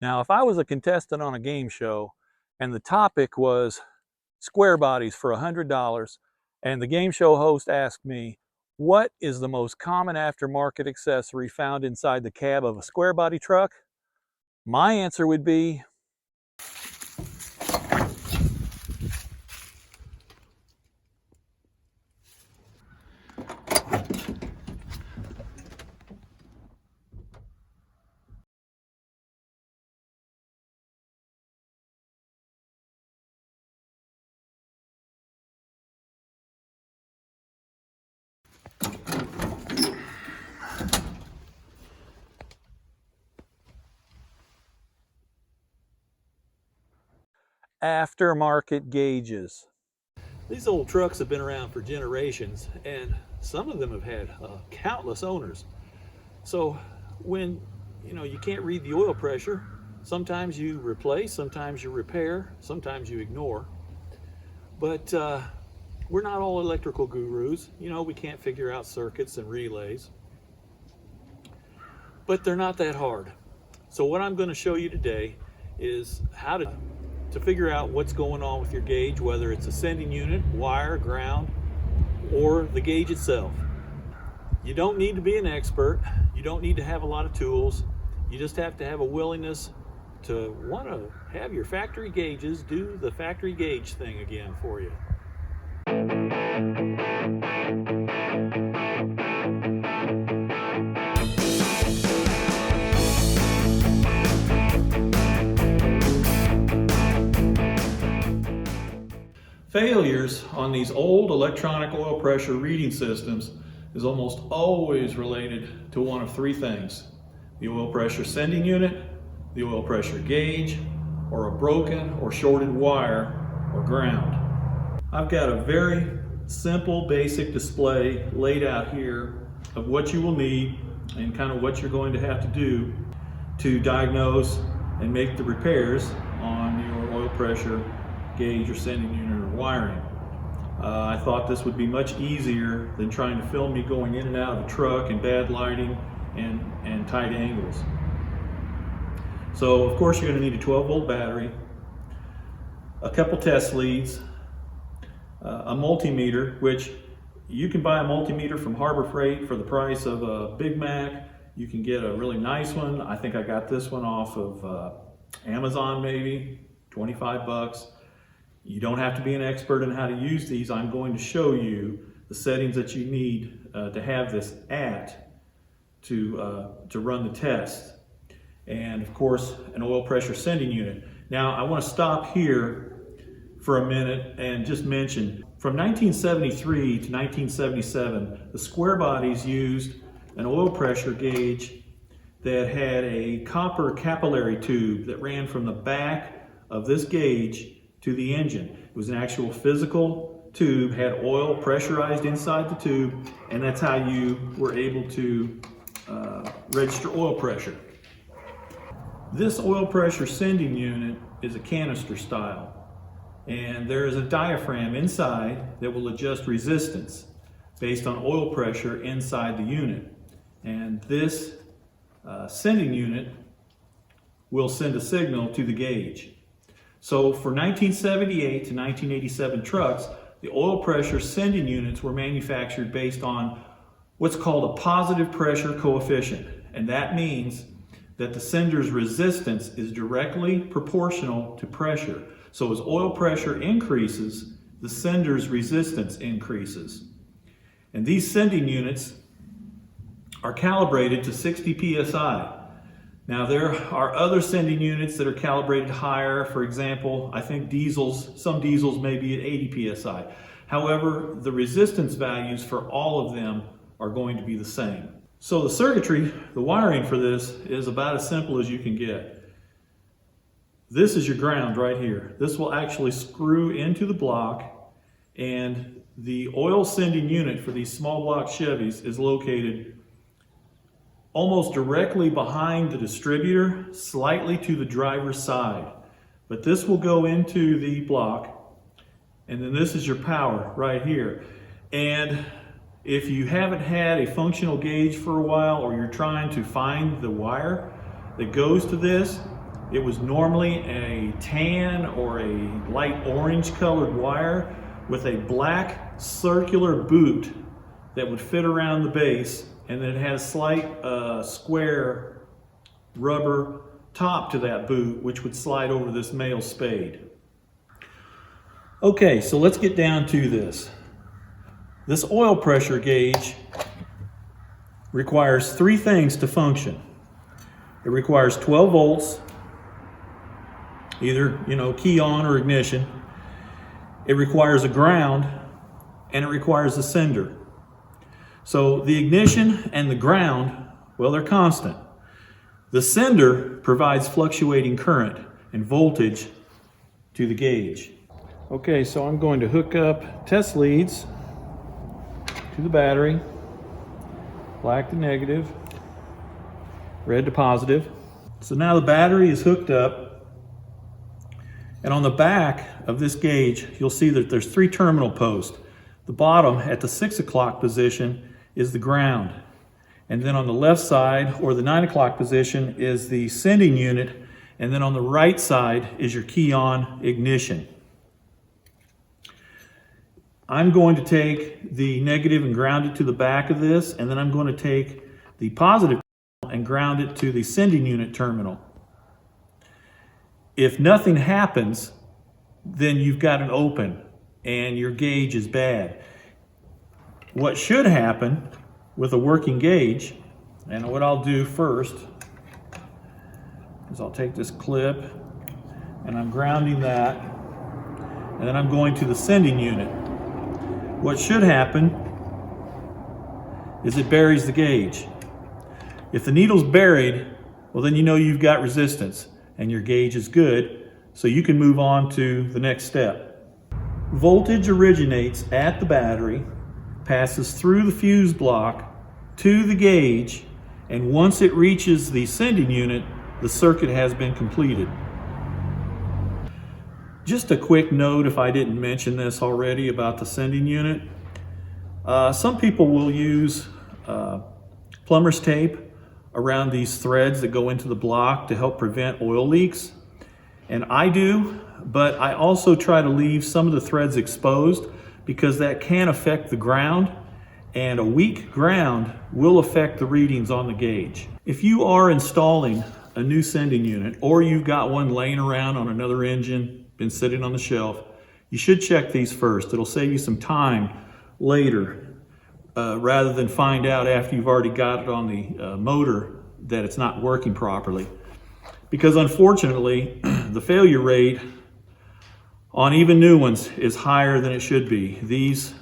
Now, if I was a contestant on a game show and the topic was square bodies for $100, and the game show host asked me, what is the most common aftermarket accessory found inside the cab of a square body truck? My answer would be aftermarket gauges. These old trucks have been around for generations, and some of them have had countless owners. So when you can't read the oil pressure, sometimes you replace, sometimes you repair, sometimes you ignore. But we're not all electrical gurus. We can't figure out circuits and relays. But they're not that hard. So what I'm going to show you today is how to figure out what's going on with your gauge, whether it's a sending unit, wire, ground, or the gauge itself. You don't need to be an expert. You don't need to have a lot of tools. You just have to have a willingness to want to have your factory gauges do the factory gauge thing again for you. Failures on these old electronic oil pressure reading systems is almost always related to one of three things: the oil pressure sending unit, the oil pressure gauge, or a broken or shorted wire or ground. I've got a very simple basic display laid out here of what you will need and kind of what you're going to have to do to diagnose and make the repairs on your oil pressure gauge or sending unit or wiring. I thought this would be much easier than trying to film me going in and out of a truck in bad lighting and tight angles. So of course you're going to need a 12-volt battery, a couple test leads, a multimeter, which you can buy a multimeter from Harbor Freight for the price of a Big Mac. You can get a really nice one. I think I got this one off of Amazon, maybe 25 bucks. You don't have to be an expert in how to use these. I'm going to show you the settings that you need to have this at to run the test. And of course, an oil pressure sending unit. Now, I want to stop here for a minute and just mention, from 1973 to 1977, the square bodies used an oil pressure gauge that had a copper capillary tube that ran from the back of this gauge to the engine. It was an actual physical tube, had oil pressurized inside the tube, and that's how you were able to register oil pressure. This oil pressure sending unit is a canister style, and there is a diaphragm inside that will adjust resistance based on oil pressure inside the unit. And this sending unit will send a signal to the gauge. So for 1978 to 1987 trucks, the oil pressure sending units were manufactured based on what's called a positive pressure coefficient. And that means that the sender's resistance is directly proportional to pressure. So as oil pressure increases, the sender's resistance increases. And these sending units are calibrated to 60 psi. Now, there are other sending units that are calibrated higher. For example, I think some diesels may be at 80 psi. However, the resistance values for all of them are going to be the same. So the circuitry, the wiring for this is about as simple as you can get. This is your ground right here. This will actually screw into the block, and the oil sending unit for these small block Chevys is located almost directly behind the distributor, slightly to the driver's side. But this will go into the block, and then this is your power right here. And if you haven't had a functional gauge for a while, or you're trying to find the wire that goes to this, It was normally a tan or a light orange colored wire with a black circular boot that would fit around the base, and then it had a slight square rubber top to that boot, which would slide over this male spade. Okay, so let's get down to this. This oil pressure gauge requires three things to function. It requires 12 volts, either, key on or ignition. It requires a ground, and it requires a sender. So the ignition and the ground, well, they're constant. The sender provides fluctuating current and voltage to the gauge. Okay, so I'm going to hook up test leads to the battery, black to negative, red to positive. So now the battery is hooked up, and on the back of this gauge, you'll see that there's three terminal posts. The bottom at the 6 o'clock position is the ground. And then on the left side, or the 9 o'clock position, is the sending unit. And then on the right side is your key on ignition. I'm going to take the negative and ground it to the back of this, and then I'm going to take the positive and ground it to the sending unit terminal. If nothing happens, then you've got an open and your gauge is bad. What should happen with a working gauge, and what I'll do first is I'll take this clip and I'm grounding that, and then I'm going to the sending unit. What should happen is it buries the gauge. If the needle's buried, well, then you know you've got resistance and your gauge is good, so you can move on to the next step. Voltage originates at the battery, passes through the fuse block to the gauge, and once it reaches the sending unit, the circuit has been completed. Just a quick note, if I didn't mention this already, about the sending unit. Some people will use plumber's tape around these threads that go into the block to help prevent oil leaks. And I do, but I also try to leave some of the threads exposed because that can affect the ground, and a weak ground will affect the readings on the gauge. If you are installing a new sending unit, or you've got one laying around on another engine, been sitting on the shelf, you should check these first. It'll save you some time later, rather than find out after you've already got it on the motor that it's not working properly. Because unfortunately, the failure rate on even new ones is higher than it should be. These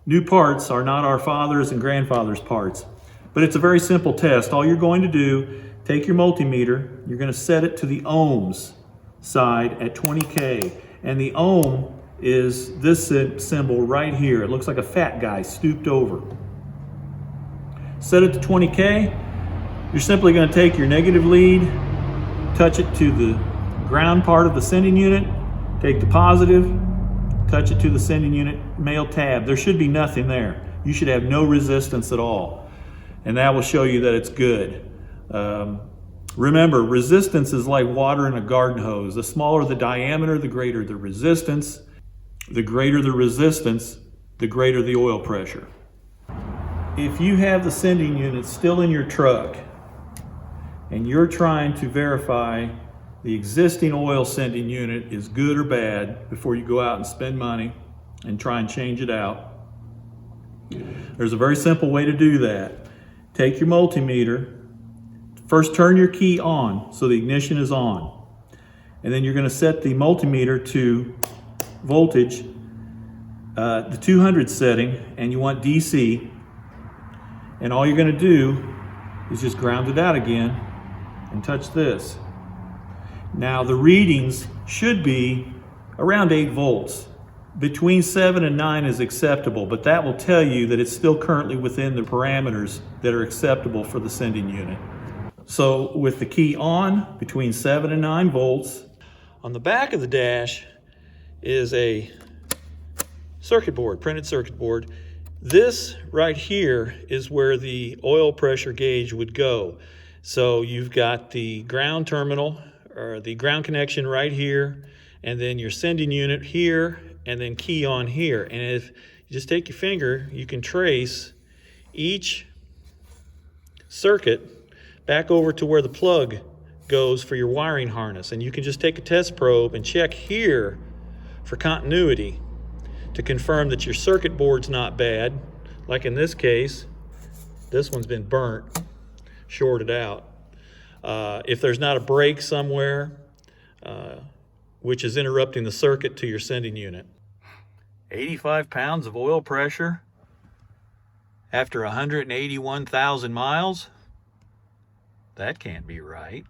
new parts are not our fathers and grandfathers' parts, but it's a very simple test. All you're going to do, take your multimeter, you're going to set it to the ohms side at 20K, and the ohm is this symbol right here. It looks like a fat guy stooped over. Set it to 20K. You're simply going to take your negative lead, touch it to the ground part of the sending unit, take the positive, touch it to the sending unit male tab. There should be nothing there. You should have no resistance at all, and that will show you that it's good. Remember, resistance is like water in a garden hose. The smaller the diameter, the greater the resistance. The greater the resistance, the greater the oil pressure. If you have the sending unit still in your truck and you're trying to verify the existing oil sending unit is good or bad before you go out and spend money and try and change it out, there's a very simple way to do that. Take your multimeter, first turn your key on so the ignition is on, and then you're going to set the multimeter to voltage, the 200 setting, and you want DC, and all you're going to do is just ground it out again and touch this. Now the readings should be around 8 volts. Between 7 and 9 is acceptable, but that will tell you that it's still currently within the parameters that are acceptable for the sending unit. So with the key on, between 7 and 9 volts. On the back of the dash is a circuit board, printed circuit board. This right here is where the oil pressure gauge would go. So you've got the ground terminal or the ground connection right here, and then your sending unit here, and then key on here. And if you just take your finger, you can trace each circuit back over to where the plug goes for your wiring harness. And you can just take a test probe and check here for continuity to confirm that your circuit board's not bad. Like in this case, this one's been burnt, shorted out. If there's not a break somewhere, which is interrupting the circuit to your sending unit. 85 pounds of oil pressure after 181,000 miles? That can't be right.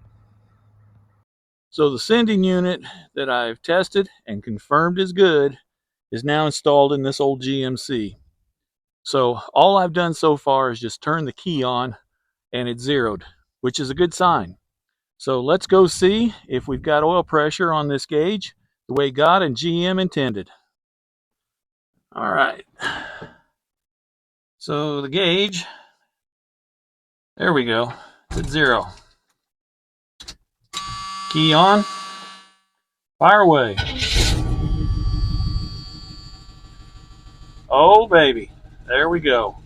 So the sending unit that I've tested and confirmed is good is now installed in this old GMC. So all I've done so far is just turn the key on and it's zeroed, which is a good sign. So let's go see if we've got oil pressure on this gauge the way God and GM intended. All right. So the gauge, there we go, it's at 0. Key on, fire away. Oh baby, there we go.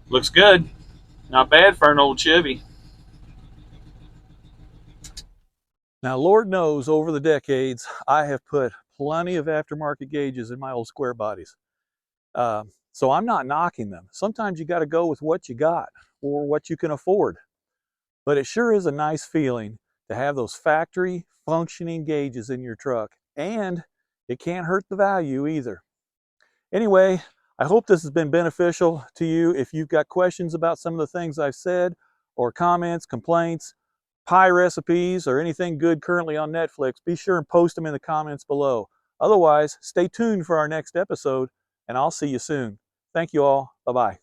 Looks good. Not bad for an old Chevy. Now, Lord knows over the decades, I have put plenty of aftermarket gauges in my old square bodies. So I'm not knocking them. Sometimes you got to go with what you got or what you can afford. But it sure is a nice feeling to have those factory functioning gauges in your truck. And it can't hurt the value either. Anyway, I hope this has been beneficial to you. If you've got questions about some of the things I've said, or comments, complaints, pie recipes, or anything good currently on Netflix, be sure and post them in the comments below. Otherwise, stay tuned for our next episode, and I'll see you soon. Thank you all. Bye-bye.